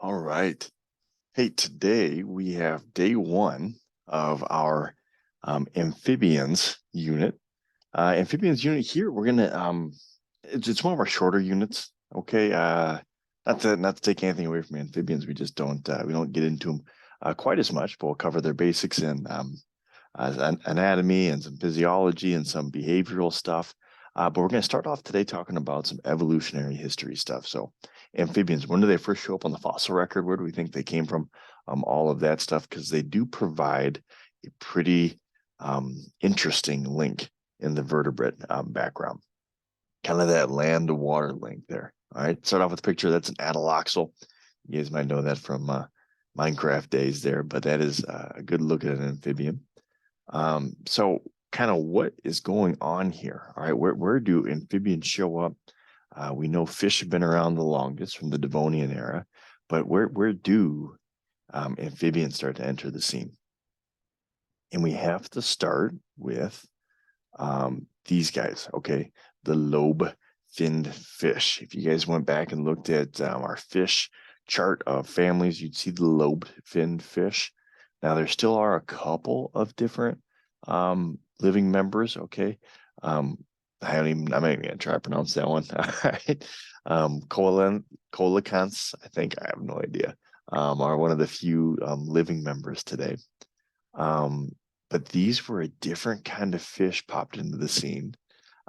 All right. Hey, today we have day one of our amphibians unit. Amphibians unit here, we're gonna it's one of our shorter units. Okay. Not to take anything away from amphibians, we don't get into them quite as much, but we'll cover their basics in anatomy and some physiology and some behavioral stuff. But we're going to start off today talking about some evolutionary history stuff. So, amphibians, when do they first show up on the fossil record? Where do we think they came from? All of that stuff, because they do provide a pretty interesting link in the vertebrate background, kind of that land to water link there. All right, start off with a picture. That's an ataloxal. You guys might know that from Minecraft days there, but that is a good look at an amphibian. So kind of what is going on here? All right, where do amphibians show up? We know fish have been around the longest from the Devonian era, but where do amphibians start to enter the scene? And we have to start with these guys, okay? The lobe-finned fish. If you guys went back and looked at our fish chart of families, you'd see the lobe-finned fish. Now, there still are a couple of different living members, okay? I'm not even gonna try to pronounce that one. All right. Coelacanths, I think, I have no idea, are one of the few living members today. But these were a different kind of fish popped into the scene.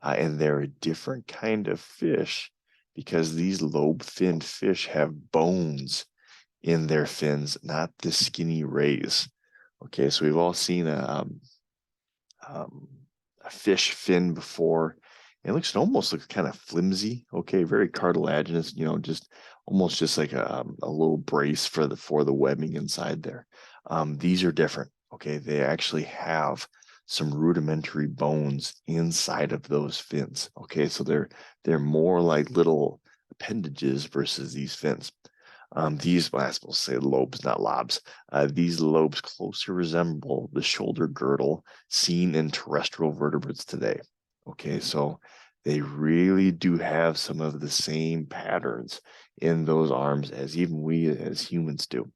And they're a different kind of fish because these lobe-finned fish have bones in their fins, not the skinny rays. Okay, so we've all seen a fish fin before. It almost looks kind of flimsy. Okay, very cartilaginous. Just almost just like a little brace for the webbing inside there. These are different. Okay, they actually have some rudimentary bones inside of those fins. Okay, so they're more like little appendages versus these fins. These, well, I will say lobes, not lobes. These lobes closely resemble the shoulder girdle seen in terrestrial vertebrates today. Okay, so they really do have some of the same patterns in those arms as even we as humans do.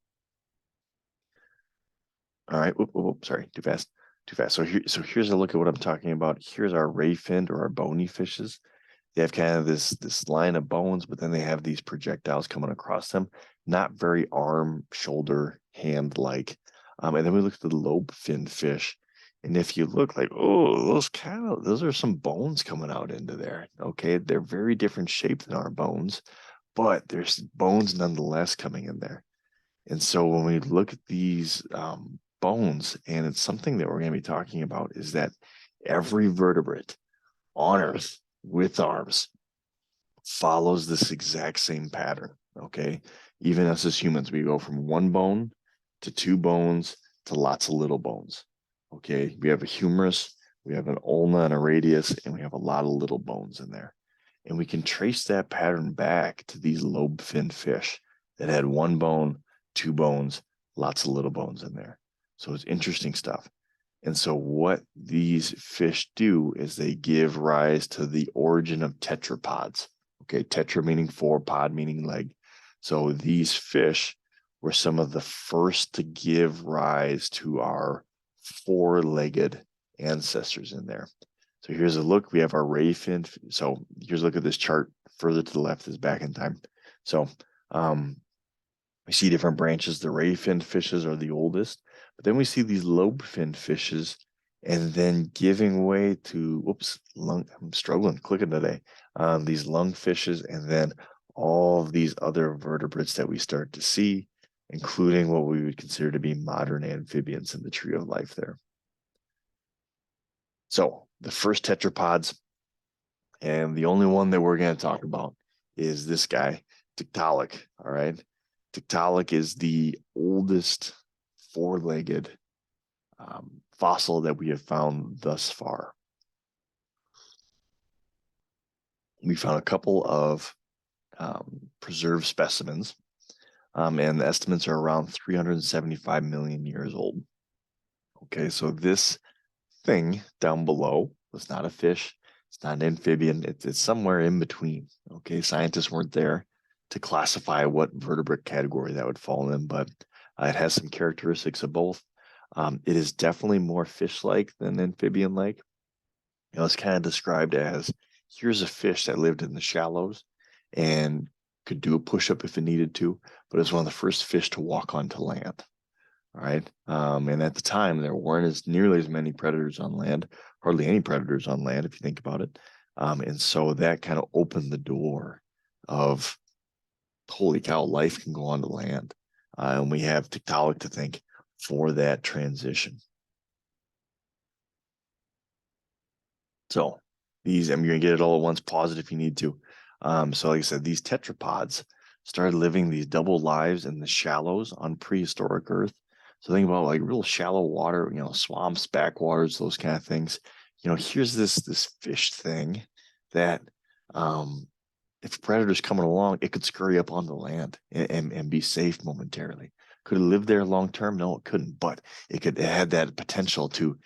All right, sorry, too fast, too fast. So here's a look at what I'm talking about. Here's our ray finned or our bony fishes. They have kind of this line of bones, but then they have these projectiles coming across them. Not very arm, shoulder, hand like. And then we look at the lobe-finned fish, and if you look like, oh, those are some bones coming out into there. Okay, they're very different shape than our bones, but there's bones nonetheless coming in there. And so when we look at these bones, and it's something that we're going to be talking about, is that every vertebrate on Earth with arms follows this exact same pattern. Okay. Even us as humans, we go from one bone to two bones to lots of little bones. Okay. We have a humerus, we have an ulna and a radius, and we have a lot of little bones in there. And we can trace that pattern back to these lobe-finned fish that had one bone, two bones, lots of little bones in there. So it's interesting stuff. And so what these fish do is they give rise to the origin of tetrapods. Okay, tetra meaning four, pod meaning leg. So these fish were some of the first to give rise to our four-legged ancestors in there. So here's a look. We have our ray fin. So here's a look at this chart. Further to the left is back in time. So we see different branches. The ray-finned fishes are the oldest, but then we see these lobe-finned fishes, and then giving way to, I'm struggling clicking today. These lung fishes, and then all of these other vertebrates that we start to see, including what we would consider to be modern amphibians in the tree of life there. So the first tetrapods, and the only one that we're going to talk about is this guy, Tiktaalik. All right. Tiktaalik is the oldest four-legged fossil that we have found thus far. We found a couple of preserved specimens, and the estimates are around 375 million years old. Okay, so this thing down below was not a fish, it's not an amphibian, it's somewhere in between. Okay, scientists weren't there classify what vertebrate category that would fall in, but it has some characteristics of both. It is definitely more fish-like than amphibian-like. It's kind of described as, here's a fish that lived in the shallows and could do a push-up if it needed to, but it was one of the first fish to walk onto land. All right. And at the time, there weren't nearly as many predators on land, hardly any predators on land, if you think about it. And so that kind of opened the door of, holy cow, life can go onto land. And we have Tiktaalik to thank for that transition. So these, you're going to get it all at once, pause it if you need to. So like I said, these tetrapods started living these double lives in the shallows on prehistoric Earth. So think about like real shallow water, swamps, backwaters, those kind of things. Here's this fish thing that if a predator's coming along, it could scurry up on the land and be safe momentarily. Could it live there long term? No, it couldn't, but it had that potential to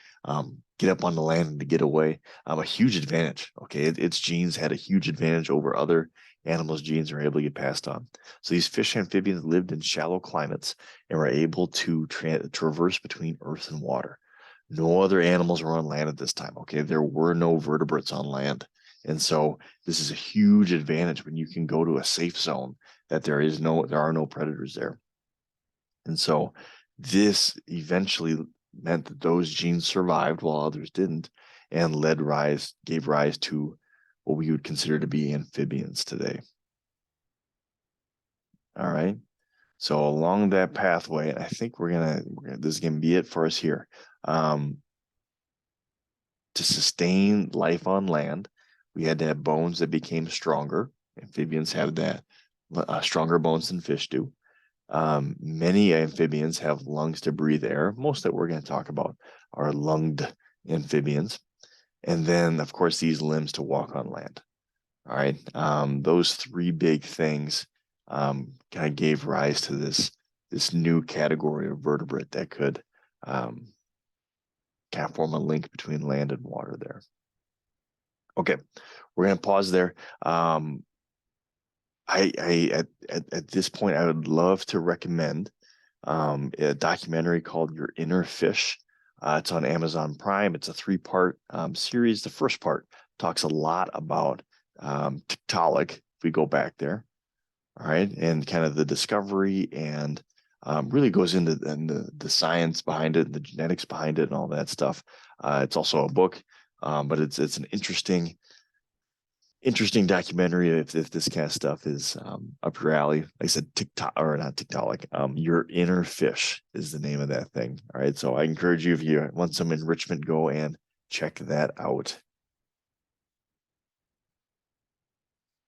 get up on the land and to get away. A huge advantage. Okay, its genes had a huge advantage over other animals' genes are able to get passed on. So these fish amphibians lived in shallow climates and were able to traverse between earth and water. No other animals were on land at this time. Okay, there were no vertebrates on land. And so this is a huge advantage when you can go to a safe zone that there are no predators there. And so this eventually meant that those genes survived while others didn't, and gave rise to what we would consider to be amphibians today. All right. So along that pathway, I think this is gonna be it for us here. To sustain life on land, we had to have bones that became stronger. Amphibians have that stronger bones than fish do. Many amphibians have lungs to breathe air. Most that we're going to talk about are lunged amphibians. And then, of course, these limbs to walk on land. All right. Those three big things kind of gave rise to this new category of vertebrate that could kind of form a link between land and water there. Okay, we're going to pause there. At this point, I would love to recommend a documentary called Your Inner Fish. It's on Amazon Prime. It's a 3-part series. The first part talks a lot about Tiktaalik, if we go back there, all right, and kind of the discovery and really goes into the science behind it, the genetics behind it, and all that stuff. It's also a book, but it's an interesting documentary if this kind of stuff is up your alley. Like I said, Tiktaalik. Your Inner Fish is the name of that thing. All right. So I encourage you, if you want some enrichment, go and check that out.